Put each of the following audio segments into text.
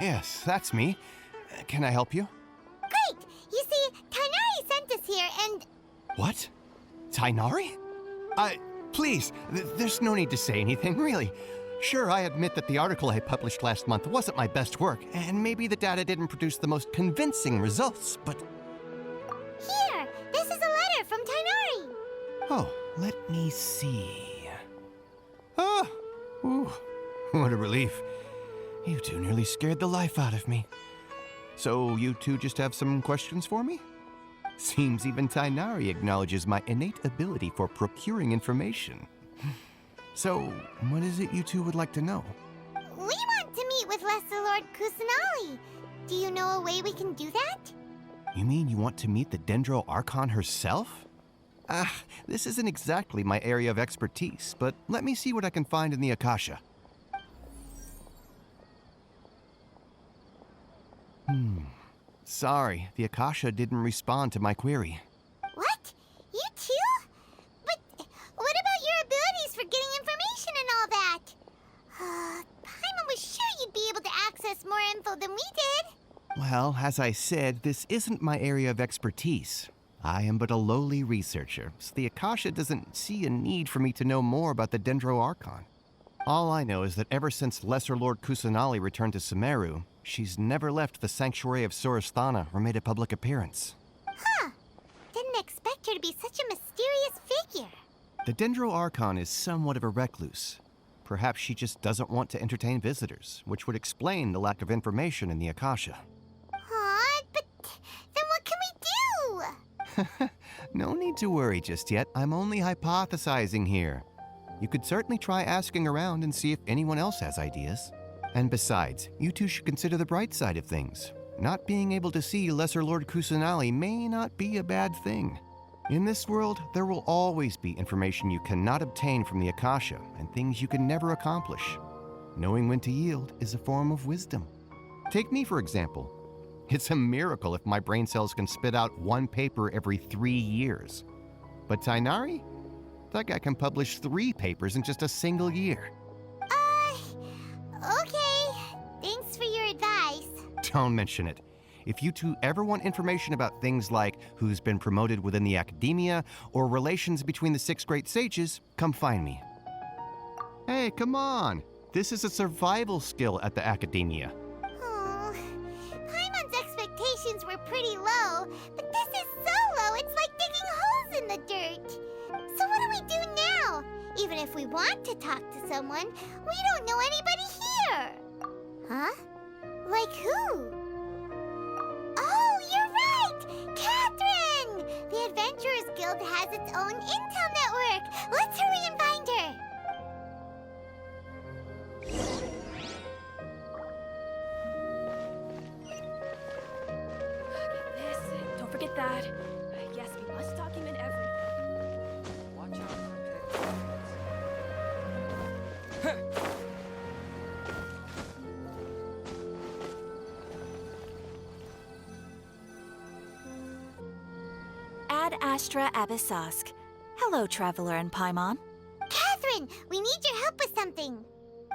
Yes, that's me. Can I help you? Great! You see, Tainari sent us here and... What? Tainari? Please, there's no need to say anything, really. Sure, I admit that the article I published last month wasn't my best work, and maybe the data didn't produce the most convincing results, but... Here! This is a letter from Tainari! Oh, let me see... Oh! Ooh, what a relief. You two nearly scared the life out of me. So you two just have some questions for me? Seems even Tainari acknowledges my innate ability for procuring information. So, what is it you two would like to know? We want to meet with Lesser Lord Kusanali. Do you know a way we can do that? You mean you want to meet the Dendro Archon herself? This isn't exactly my area of expertise, but let me see what I can find in the Akasha. Sorry, the Akasha didn't respond to my query. What? You too? But what about your abilities for getting information and all that? Paimon was sure you'd be able to access more info than we did. Well, as I said, this isn't my area of expertise. I am but a lowly researcher, so the Akasha doesn't see a need for me to know more about the Dendro Archon. All I know is that ever since Lesser Lord Kusanali returned to Sumeru, she's never left the Sanctuary of Sorasthana or made a public appearance. Huh. Didn't expect her to be such a mysterious figure. The Dendro Archon is somewhat of a recluse. Perhaps she just doesn't want to entertain visitors, which would explain the lack of information in the Akasha. But then what can we do? No need to worry just yet. I'm only hypothesizing here. You could certainly try asking around and see if anyone else has ideas. And besides, you two should consider the bright side of things. Not being able to see Lesser Lord Kusanali may not be a bad thing. In this world, there will always be information you cannot obtain from the Akasha and things you can never accomplish. Knowing when to yield is a form of wisdom. Take me, for example. It's a miracle if my brain cells can spit out one paper every 3 years. But Tainari? That guy can publish 3 papers in just a single year. Okay. Thanks for your advice. Don't mention it. If you two ever want information about things like who's been promoted within the academia or relations between the 6 great sages, come find me. Hey, come on. This is a survival skill at the academia. Oh, Paimon's expectations were pretty low, but this is so low it's like digging holes in the dirt. So what do we do now? Even if we want to talk to someone, we don't know anybody here. Huh? Like who? Oh, you're right! Catherine! The Adventurers Guild has its own intel network. Let's hurry and find her. Get this. Don't forget that. Yes, we must document everything. Watch out for pigs. Ad Astra Abyssosk. Hello, Traveler and Paimon. Catherine, we need your help with something.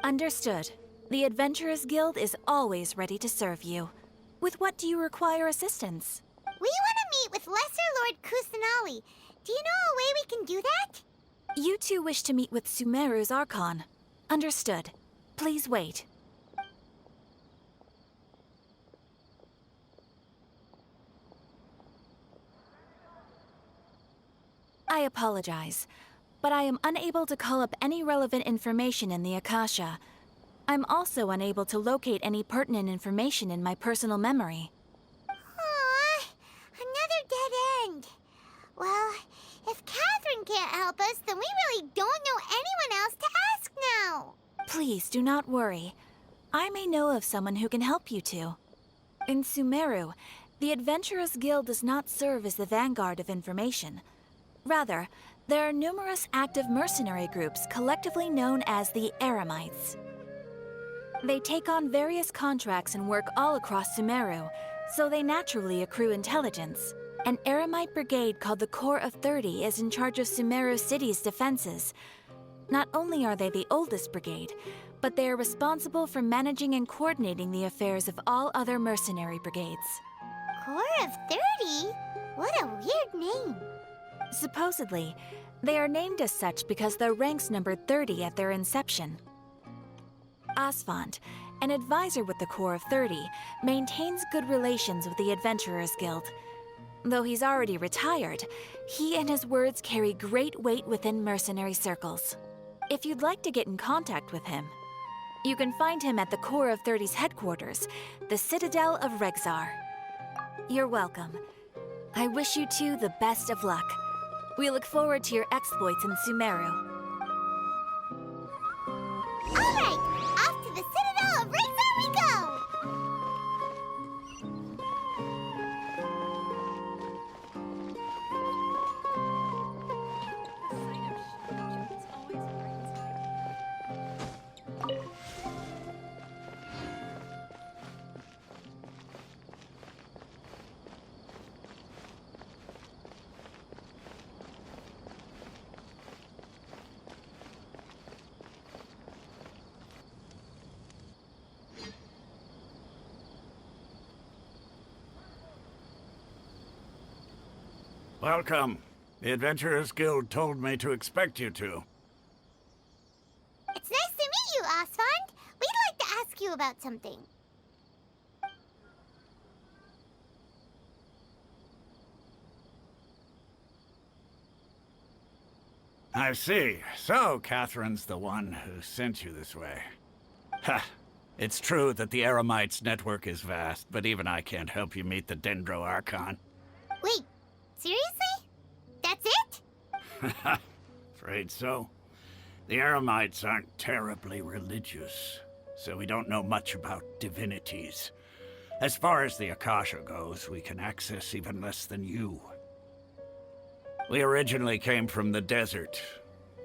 Understood. The Adventurers Guild is always ready to serve you. With what do you require assistance? We want to meet with Lesser Lord Kusanali. Do you know a way we can do that? You two wish to meet with Sumeru's Archon. Understood. Please wait. I apologize, but I am unable to call up any relevant information in the Akasha. I'm also unable to locate any pertinent information in my personal memory. Aww, another dead end. Well, if Catherine can't help us, then we really don't know anyone else to ask now. Please do not worry. I may know of someone who can help you two. In Sumeru, the Adventurers Guild does not serve as the vanguard of information. Rather, there are numerous active mercenary groups collectively known as the Eremites. They take on various contracts and work all across Sumeru, so they naturally accrue intelligence. An Eremite brigade called the Corps of 30 is in charge of Sumeru City's defenses. Not only are they the oldest brigade, but they are responsible for managing and coordinating the affairs of all other mercenary brigades. Corps of 30? What a weird name. Supposedly, they are named as such because their ranks numbered 30 at their inception. Asfand, an advisor with the Corps of 30, maintains good relations with the Adventurers Guild. Though he's already retired, he and his words carry great weight within mercenary circles. If you'd like to get in contact with him, you can find him at the Corps of 30's headquarters, the Citadel of Rexar. You're welcome. I wish you two the best of luck. We look forward to your exploits in Sumeru. Alright, off to the Citadel of Rexar we go! Welcome. The Adventurers Guild told me to expect you two. It's nice to meet you, Asfand. We'd like to ask you about something. I see. So, Catherine's the one who sent you this way. Ha! It's true that the Eremites' network is vast, but even I can't help you meet the Dendro Archon. Wait, seriously? That's it? Afraid so. The Eremites aren't terribly religious, so we don't know much about divinities. As far as the Akasha goes, we can access even less than you. We originally came from the desert.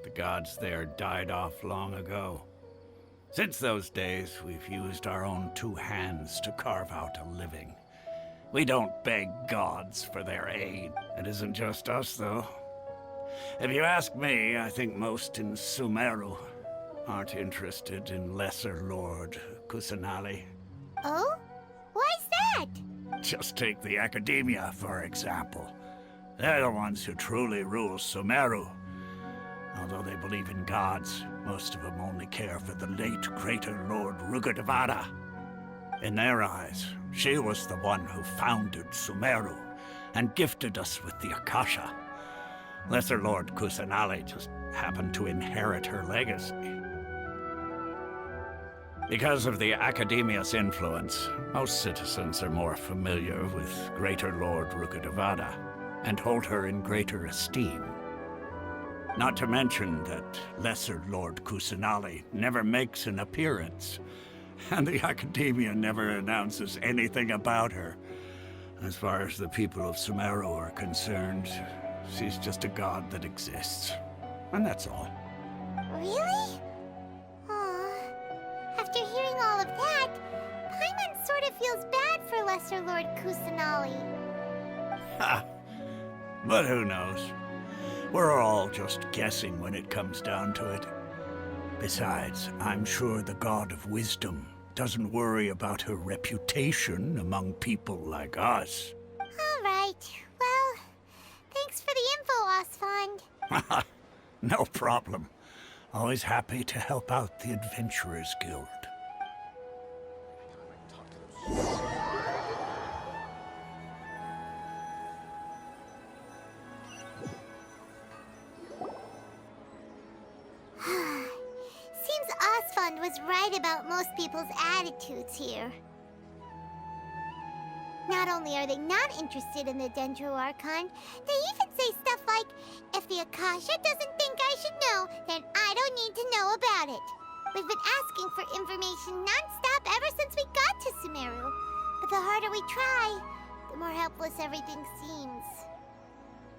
The gods there died off long ago. Since those days, we've used our own two hands to carve out a living. We don't beg gods for their aid. It isn't just us, though. If you ask me, I think most in Sumeru aren't interested in Lesser Lord Kusanali. Oh? Why's that? Just take the Academia, for example. They're the ones who truly rule Sumeru. Although they believe in gods, most of them only care for the late Greater Lord Rugadavada. In their eyes, she was the one who founded Sumeru and gifted us with the Akasha. Lesser Lord Kusanali just happened to inherit her legacy. Because of the Academia's influence, most citizens are more familiar with Greater Lord Rugadavada and hold her in greater esteem. Not to mention that Lesser Lord Kusanali never makes an appearance, and the Academia never announces anything about her. As far as the people of Sumeru are concerned, she's just a god that exists. And that's all. Really? Aw. After hearing all of that, Paimon sort of feels bad for Lesser Lord Kusanali. Ha! But who knows? We're all just guessing when it comes down to it. Besides, I'm sure the God of Wisdom doesn't worry about her reputation among people like us. All right. Well, thanks for the info, Asfand. No problem. Always happy to help out the Adventurers Guild. Seems Asfand was right about most people's attitudes here. Not only are they not interested in the Dendro Archon, they even say stuff like, if the Akasha doesn't think I should know, then I don't need to know about it. We've been asking for information non-stop ever since we got to Sumeru. But the harder we try, the more helpless everything seems.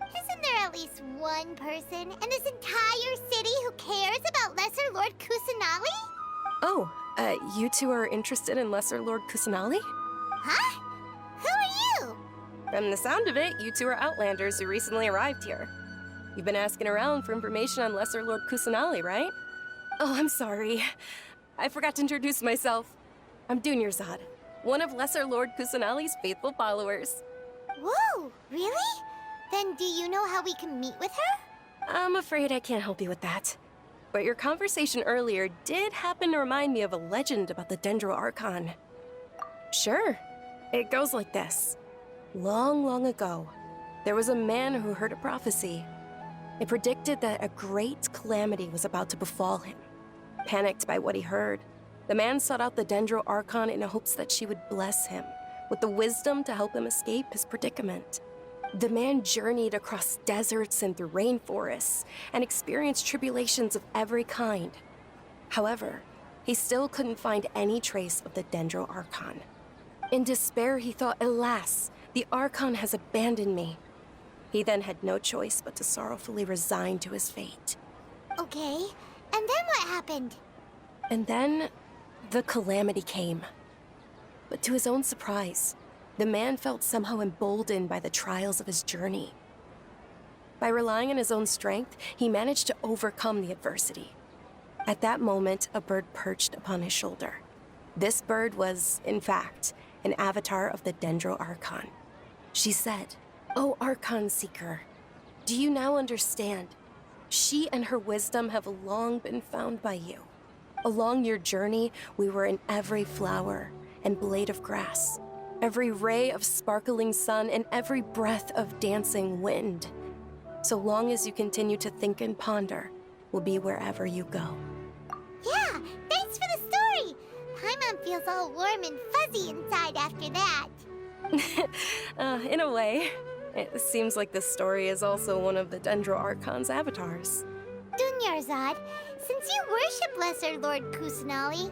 Isn't there at least one person in this entire city who cares about Lesser Lord Kusanali? Oh, you two are interested in Lesser Lord Kusanali? Huh? Who are you? From the sound of it, you two are Outlanders who recently arrived here. You've been asking around for information on Lesser Lord Kusanali, right? Oh, I'm sorry. I forgot to introduce myself. I'm Denoriggz, one of Lesser Lord Kusanali's faithful followers. Whoa, really? Then do you know how we can meet with her? I'm afraid I can't help you with that. But your conversation earlier did happen to remind me of a legend about the Dendro Archon. Sure. It goes like this. Long, long ago, there was a man who heard a prophecy. It predicted that a great calamity was about to befall him. Panicked by what he heard, the man sought out the Dendro Archon in hopes that she would bless him with the wisdom to help him escape his predicament. The man journeyed across deserts and through rainforests and experienced tribulations of every kind. However, he still couldn't find any trace of the Dendro Archon. In despair, he thought, alas, the Archon has abandoned me. He then had no choice but to sorrowfully resign to his fate. Okay, and then what happened? And then, the calamity came. But to his own surprise, the man felt somehow emboldened by the trials of his journey. By relying on his own strength, he managed to overcome the adversity. At that moment, a bird perched upon his shoulder. This bird was, in fact, an avatar of the Dendro Archon. She said, "O Archon Seeker, do you now understand? She and her wisdom have long been found by you. Along your journey, we were in every flower and blade of grass, every ray of sparkling sun, and every breath of dancing wind. So long as you continue to think and ponder, we'll be wherever you go." Yeah, thanks for the story! Paimon feels all warm and fuzzy inside after that. In a way. It seems like this story is also one of the Dendro Archon's avatars. Denoriggz, since you worship Lesser Lord Kusanali,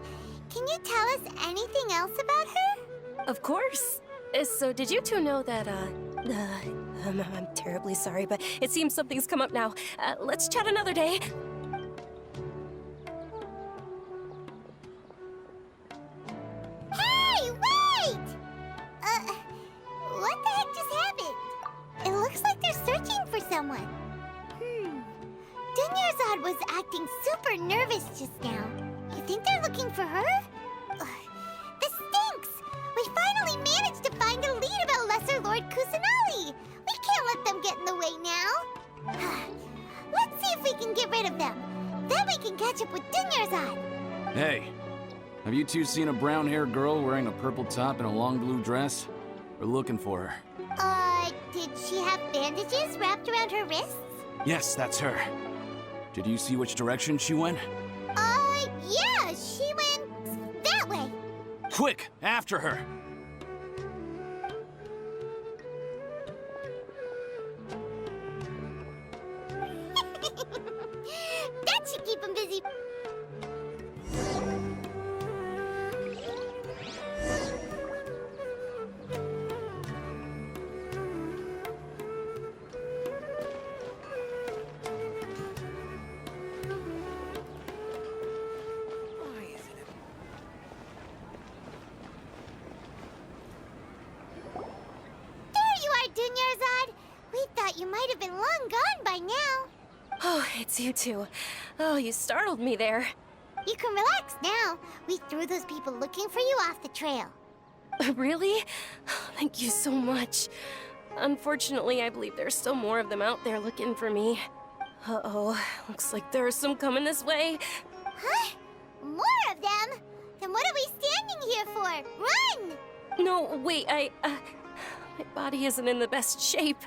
can you tell us anything else about her? Of course. So did you two know that, I'm terribly sorry, but it seems something's come up now. Let's chat another day. Hey, wait! What the heck just happened? It looks like they're searching for someone. Denoriggz was acting super nervous just now. You think they're looking for her? This stinks! We finally managed to find a lead about Lesser Lord Kusanali! We can't let them get in the way now. Let's see if we can get rid of them. Then we can catch up with Denoriggz. Hey, have you two seen a brown-haired girl wearing a purple top and a long blue dress? We're looking for her. Did she have bandages wrapped around her wrists? Yes, that's her. Did you see which direction she went? Yeah, she went that way. Quick, after her! That should keep him busy. Denoriggz, we thought you might have been long gone by now. Oh, it's you two. Oh, you startled me there. You can relax now. We threw those people looking for you off the trail. Really? Thank you so much. Unfortunately, I believe there's still more of them out there looking for me. Uh-oh, looks like there are some coming this way. Huh? More of them? Then what are we standing here for? Run! No, wait, my body isn't in the best shape.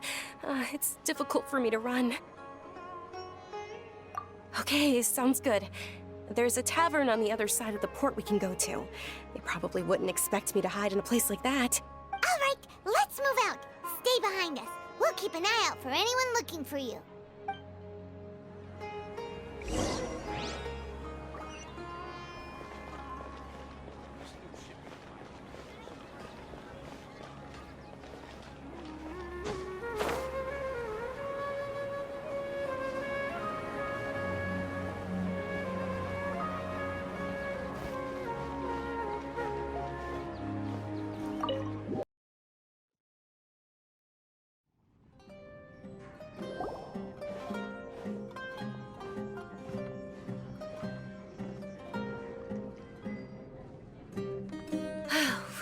It's difficult for me to run. Okay, sounds good. There's a tavern on the other side of the port we can go to. They probably wouldn't expect me to hide in a place like that. All right, let's move out. Stay behind us. We'll keep an eye out for anyone looking for you.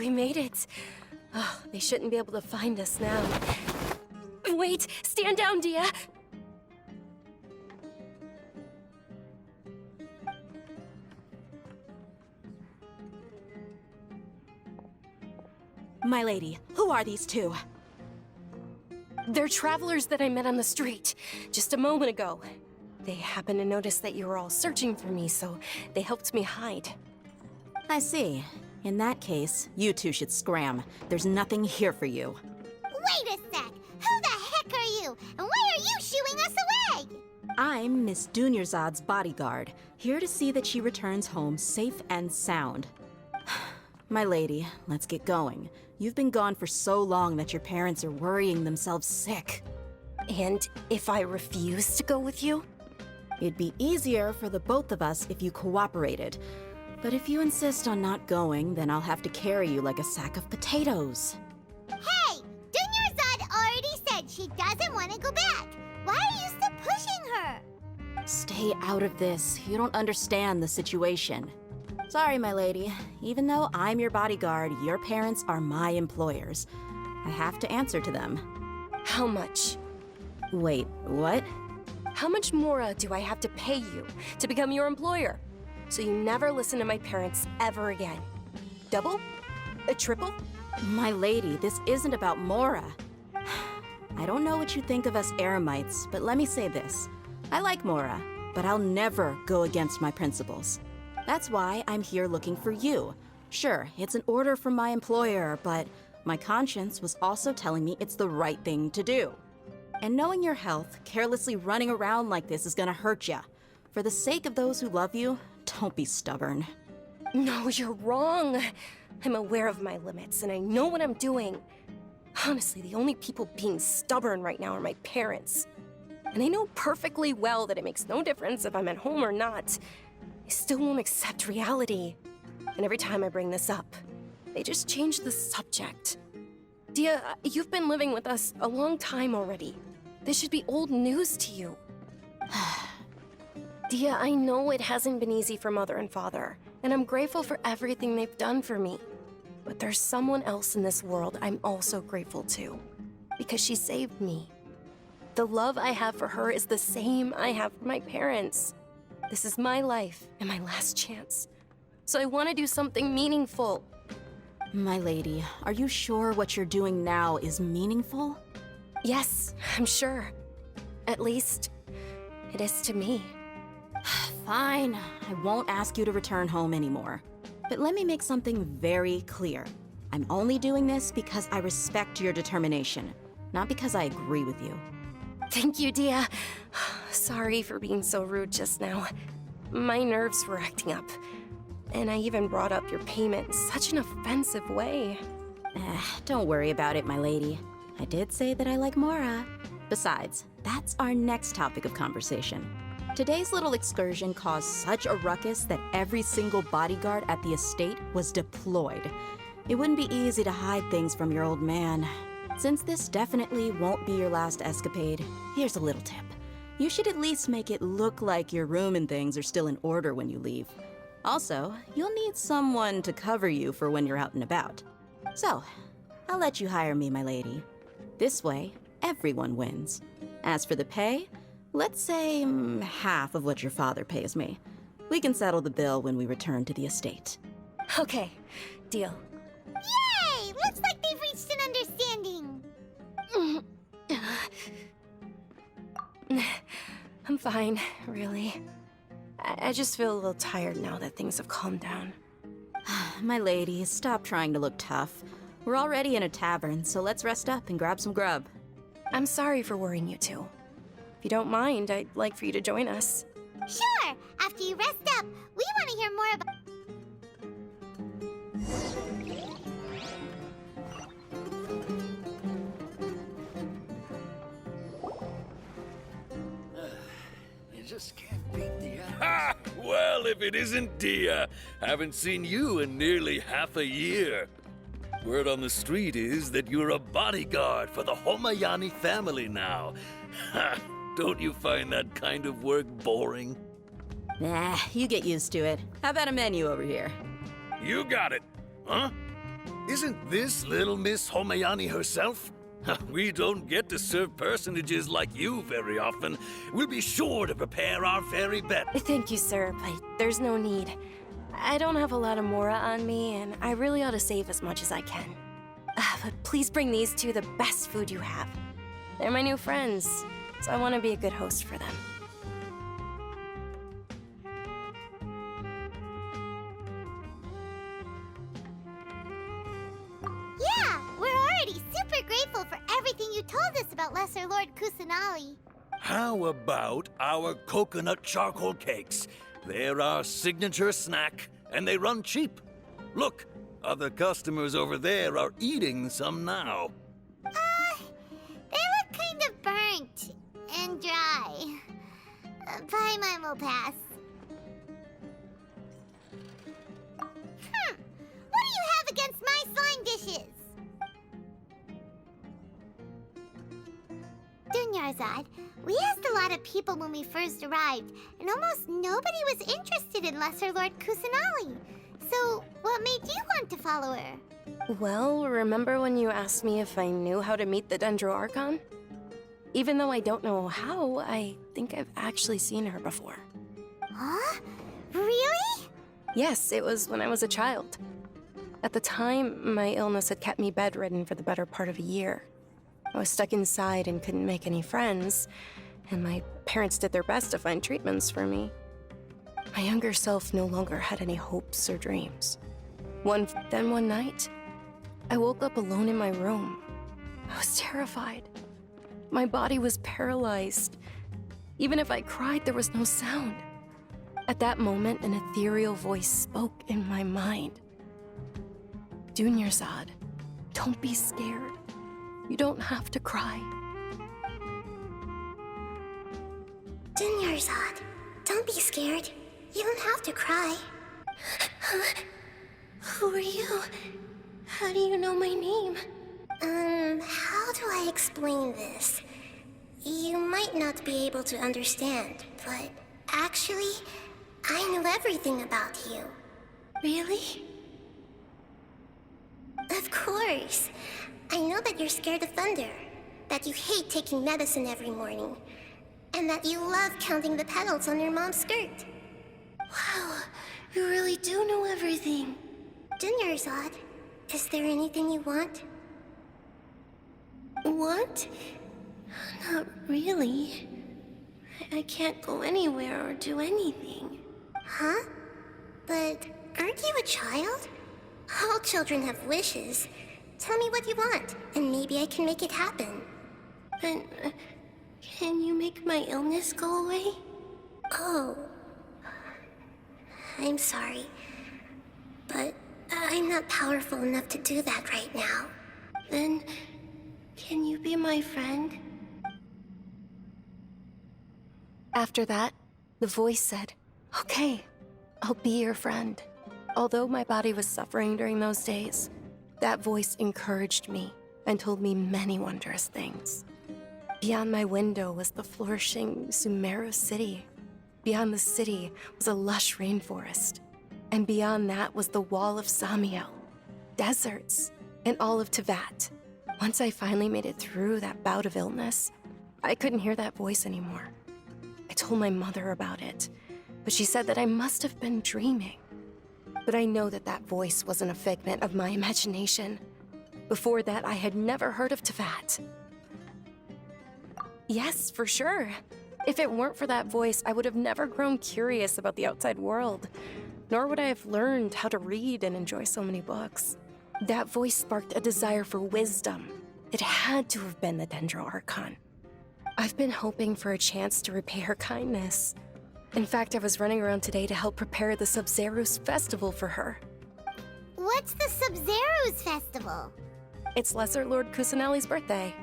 We made it. Oh, they shouldn't be able to find us now. Wait! Stand down, Dia! My lady, who are these two? They're travelers that I met on the street just a moment ago. They happened to notice that you were all searching for me, so they helped me hide. I see. In that case, you two should scram. There's nothing here for you. Wait a sec! Who the heck are you? And why are you shooing us away? I'm Miss Dunyarzad's bodyguard, here to see that she returns home safe and sound. My lady, let's get going. You've been gone for so long that your parents are worrying themselves sick. And if I refuse to go with you? It'd be easier for the both of us if you cooperated. But if you insist on not going, then I'll have to carry you like a sack of potatoes. Hey! Dunyarzad already said she doesn't want to go back. Why are you still pushing her? Stay out of this. You don't understand the situation. Sorry, my lady. Even though I'm your bodyguard, your parents are my employers. I have to answer to them. How much? Wait, what? How much more do I have to pay you to become your employer? So you never listen to my parents ever again. Double? A triple? My lady, this isn't about Mora. I don't know what you think of us Eremites, but let me say this. I like Mora, but I'll never go against my principles. That's why I'm here looking for you. Sure, it's an order from my employer, but my conscience was also telling me it's the right thing to do. And knowing your health, carelessly running around like this is gonna hurt ya. For the sake of those who love you, don't be stubborn. No, you're wrong. I'm aware of my limits, and I know what I'm doing. Honestly, the only people being stubborn right now are my parents. And I know perfectly well that it makes no difference if I'm at home or not. They still won't accept reality. And every time I bring this up, they just change the subject. Dia, you've been living with us a long time already. This should be old news to you. Dia, I know it hasn't been easy for Mother and Father, and I'm grateful for everything they've done for me. But there's someone else in this world I'm also grateful to, because she saved me. The love I have for her is the same I have for my parents. This is my life and my last chance. So I want to do something meaningful. My lady, are you sure what you're doing now is meaningful? Yes, I'm sure. At least, it is to me. Fine, I won't ask you to return home anymore. But let me make something very clear. I'm only doing this because I respect your determination, not because I agree with you. Thank you, Dia. Sorry for being so rude just now. My nerves were acting up. And I even brought up your payment in such an offensive way. Don't worry about it, my lady. I did say that I like Mora. Besides, that's our next topic of conversation. Today's little excursion caused such a ruckus that every single bodyguard at the estate was deployed. It wouldn't be easy to hide things from your old man. Since this definitely won't be your last escapade, here's a little tip. You should at least make it look like your room and things are still in order when you leave. Also, you'll need someone to cover you for when you're out and about. So, I'll let you hire me, my lady. This way, everyone wins. As for the pay, let's say half of what your father pays me. We can settle the bill when we return to the estate. Okay, deal. Yay! Looks like they've reached an understanding. I'm fine, really. I just feel a little tired now that things have calmed down. My lady, stop trying to look tough. We're already in a tavern, so let's rest up and grab some grub. I'm sorry for worrying you two. If you don't mind, I'd like for you to join us. Sure! After you rest up, we want to hear more about... You just can't beat the Ha! Well, if it isn't Dia. Haven't seen you in nearly half a year. Word on the street is that you're a bodyguard for the Homayani family now. Ha! Don't you find that kind of work boring? Nah, you get used to it. How about a menu over here? You got it. Huh? Isn't this little Miss Homayani herself? We don't get to serve personages like you very often. We'll be sure to prepare our very best. Thank you, sir, but there's no need. I don't have a lot of Mora on me, and I really ought to save as much as I can. But please bring these two the best food you have. They're my new friends, so I want to be a good host for them. Yeah, we're already super grateful for everything you told us about Lesser Lord Kusanali. How about our coconut charcoal cakes? They're our signature snack, and they run cheap. Look, other customers over there are eating some now. They look kind of burnt and dry. Paimon will pass. What do you have against my slime dishes? Dunyarzad, we asked a lot of people when we first arrived, and almost nobody was interested in Lesser Lord Kusanali. So, what made you want to follow her? Well, remember when you asked me if I knew how to meet the Dendro Archon? Even though I don't know how, I think I've actually seen her before. Huh? Really? Yes, it was when I was a child. At the time, my illness had kept me bedridden for the better part of a year. I was stuck inside and couldn't make any friends, and my parents did their best to find treatments for me. My younger self no longer had any hopes or dreams. Then one night, I woke up alone in my room. I was terrified. My body was paralyzed. Even if I cried, there was no sound. At that moment, an ethereal voice spoke in my mind. Dunyarzad, don't be scared. You don't have to cry. Dunyarzad, don't be scared. You don't have to cry. Who are you? How do you know my name? How do I explain this? You might not be able to understand, but actually, I know everything about you. Really? Of course. I know that you're scared of thunder, that you hate taking medicine every morning, and that you love counting the petals on your mom's skirt. Wow, you really do know everything. Dunyarzad, is there anything you want? Want? Not really. I can't go anywhere or do anything. Huh? But aren't you a child? All children have wishes. Tell me what you want, and maybe I can make it happen. But can you make my illness go away? Oh. I'm sorry. But I'm not powerful enough to do that right now. Then, can you be my friend? After that, the voice said, "Okay, I'll be your friend." Although my body was suffering during those days, that voice encouraged me and told me many wondrous things. Beyond my window was the flourishing Sumeru city. Beyond the city was a lush rainforest. And beyond that was the wall of Samiel, deserts, and all of Tevat. Once I finally made it through that bout of illness, I couldn't hear that voice anymore. I told my mother about it, but she said that I must have been dreaming. But I know that that voice wasn't a figment of my imagination. Before that, I had never heard of Tevat. Yes, for sure. If it weren't for that voice, I would have never grown curious about the outside world, nor would I have learned how to read and enjoy so many books. That voice sparked a desire for wisdom. It had to have been the Dendro Archon. I've been hoping for a chance to repay her kindness. In fact, I was running around today to help prepare the Sub-Zero's festival for her. What's the Sub-Zero's festival? It's Lesser Lord Kusanali's birthday,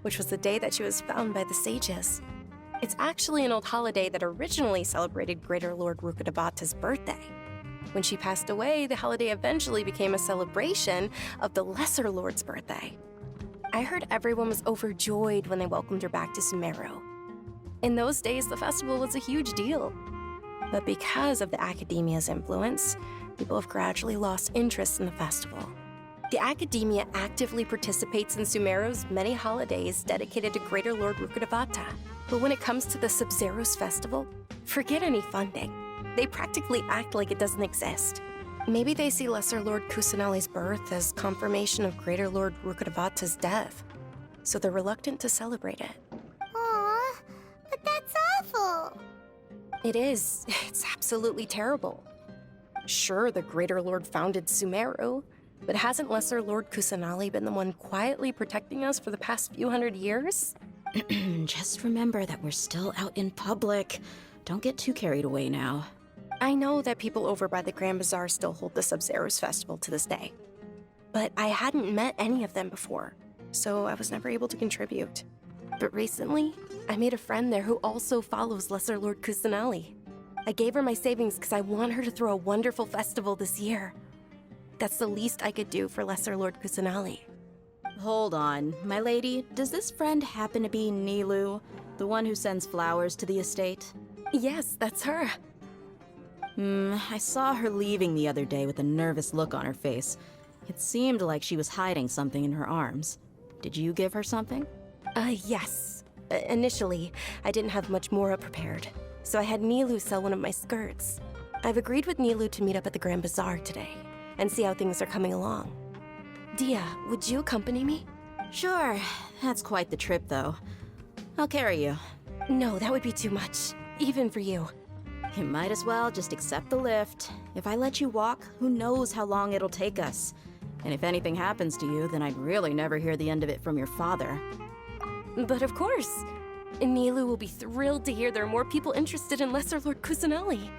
which was the day that she was found by the sages. It's actually an old holiday that originally celebrated Greater Lord Rukkhadevata's birthday. When she passed away, the holiday eventually became a celebration of the Lesser Lord's birthday. I heard everyone was overjoyed when they welcomed her back to Sumeru. In those days, the festival was a huge deal. But because of the academia's influence, people have gradually lost interest in the festival. The Academia actively participates in Sumeru's many holidays dedicated to Greater Lord Rukkhadevata. But when it comes to the Sub-Zero's festival, forget any funding. They practically act like it doesn't exist. Maybe they see Lesser Lord Kusanali's birth as confirmation of Greater Lord Rukkhadevata's death, so they're reluctant to celebrate it. Aw, but that's awful. It is. It's absolutely terrible. Sure, the Greater Lord founded Sumeru, but hasn't Lesser Lord Kusanali been the one quietly protecting us for the past few hundred years? Just remember that we're still out in public. Don't get too carried away now. I know that people over by the Grand Bazaar still hold the Sub-Zero's festival to this day. But I hadn't met any of them before, so I was never able to contribute. But recently, I made a friend there who also follows Lesser Lord Kusanali. I gave her my savings because I want her to throw a wonderful festival this year. That's the least I could do for Lesser Lord Kusanali. Hold on, my lady. Does this friend happen to be Nilu, the one who sends flowers to the estate? Yes, that's her. I saw her leaving the other day with a nervous look on her face. It seemed like she was hiding something in her arms. Did you give her something? Yes. Initially, I didn't have much Mora prepared, so I had Nilu sell one of my skirts. I've agreed with Nilu to meet up at the Grand Bazaar today, and see how things are coming along. Dia, would you accompany me? Sure. That's quite the trip, though. I'll carry you. No, that would be too much, even for you. You might as well just accept the lift. If I let you walk, who knows how long it'll take us. And if anything happens to you, then I'd really never hear the end of it from your father. But of course. Nilu will be thrilled to hear there are more people interested in Lesser Lord Kusanali.